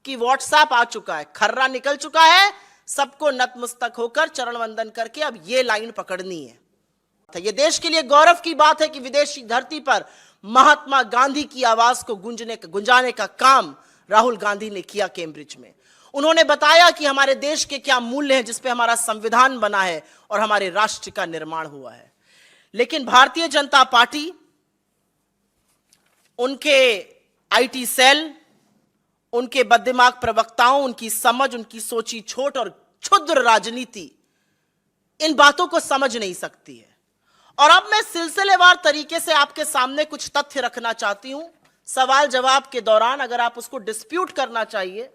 कि व्हाट्सएप आ चुका है, खर्रा निकल चुका है, सबको नतमस्तक होकर चरण वंदन करके अब ये लाइन पकड़नी है। ये देश के लिए गौरव की बात है कि विदेशी धरती पर महात्मा गांधी की आवाज को गुंजाने का काम राहुल गांधी ने किया कैम्ब्रिज में। उन्होंने बताया कि हमारे देश के क्या मूल्य हैं जिस पे हमारा संविधान बना है और हमारे राष्ट्र का निर्माण हुआ है। लेकिन भारतीय जनता पार्टी, उनके आईटी सेल, उनके बददिमाग प्रवक्ताओं, उनकी समझ, उनकी सोची छोट और क्षुद्र राजनीति इन बातों को समझ नहीं सकती है। और अब मैं सिलसिलेवार तरीके से आपके सामने कुछ तथ्य रखना चाहती हूं। सवाल जवाब के दौरान अगर आप उसको डिस्प्यूट करना चाहिए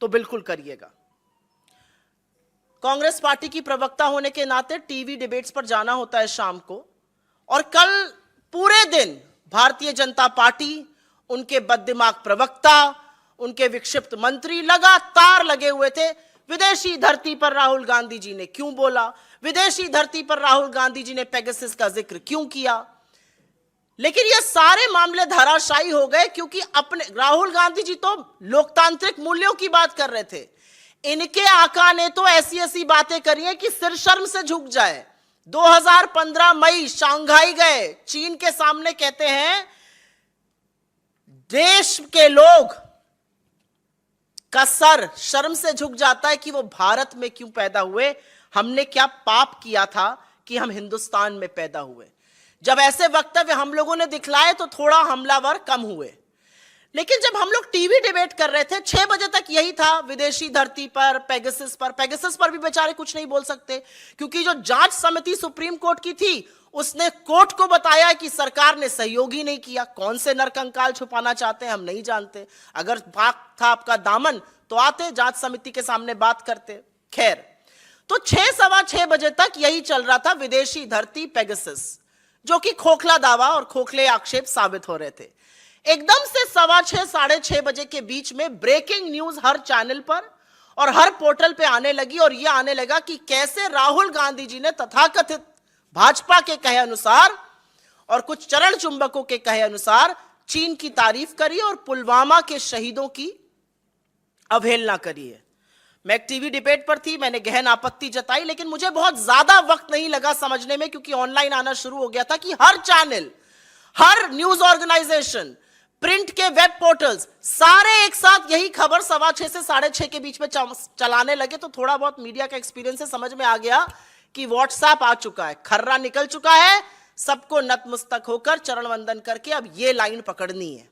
तो बिल्कुल करिएगा। कांग्रेस पार्टी की प्रवक्ता होने के नाते टीवी डिबेट्स पर जाना होता है शाम को, और कल पूरे दिन भारतीय जनता पार्टी, उनके बददिमाग प्रवक्ता, उनके विक्षिप्त मंत्री लगातार लगे हुए थे। विदेशी धरती पर राहुल गांधी जी ने क्यों बोला, विदेशी धरती पर राहुल गांधी जी ने पेगासस का जिक्र क्यों किया। लेकिन ये सारे मामले धराशायी हो गए क्योंकि अपने राहुल गांधी जी तो लोकतांत्रिक मूल्यों की बात कर रहे थे। इनके आका ने तो ऐसी ऐसी बातें करी हैं कि सिर शर्म से झुक जाए। 2015 मई शंघाई गए, चीन के सामने कहते हैं देश के लोग का सर शर्म से झुक जाता है कि वो भारत में क्यों पैदा हुए, हमने क्या पाप किया था कि हम हिंदुस्तान में पैदा हुए। जब ऐसे वक्तव्य हम लोगों ने दिखलाए तो थोड़ा हमलावर कम हुए। लेकिन जब हम लोग टीवी डिबेट कर रहे थे 6 बजे तक यही था, विदेशी धरती पर, पेगासस पर भी बेचारे कुछ नहीं बोल सकते क्योंकि जो जांच समिति सुप्रीम कोर्ट की थी उसने कोर्ट को बताया कि सरकार ने सहयोग ही नहीं किया। कौन से नरकंकाल छुपाना चाहते हैं हम नहीं जानते। अगर भाग था आपका दामन तो आते जांच समिति के सामने बात करते। खैर, तो 6-6:15 बजे तक यही चल रहा था, विदेशी धरती, पेगासस, जो कि खोखला दावा और खोखले आक्षेप साबित हो रहे थे। एकदम से 6:15-6:30 बजे के बीच में ब्रेकिंग न्यूज हर चैनल पर और हर पोर्टल पे आने लगी, और यह आने लगा कि कैसे राहुल गांधी जी ने तथाकथित भाजपा के कहे अनुसार और कुछ चरण चुंबकों के कहे अनुसार चीन की तारीफ करी और पुलवामा के शहीदों की अवहेलना करी है। मैं एक टीवी डिबेट पर थी, मैंने गहन आपत्ति जताई, लेकिन मुझे बहुत ज्यादा वक्त नहीं लगा समझने में क्योंकि ऑनलाइन आना शुरू हो गया था कि हर चैनल, हर न्यूज ऑर्गेनाइजेशन, प्रिंट के वेब पोर्टल्स सारे एक साथ यही खबर 6:15 से 6:30 के बीच में चलाने लगे। तो थोड़ा बहुत मीडिया का एक्सपीरियंस से समझ में आ गया कि व्हाट्सएप आ चुका है, खर्रा निकल चुका है, सबको नतमस्तक होकर चरण वंदन करके अब ये लाइन पकड़नी है।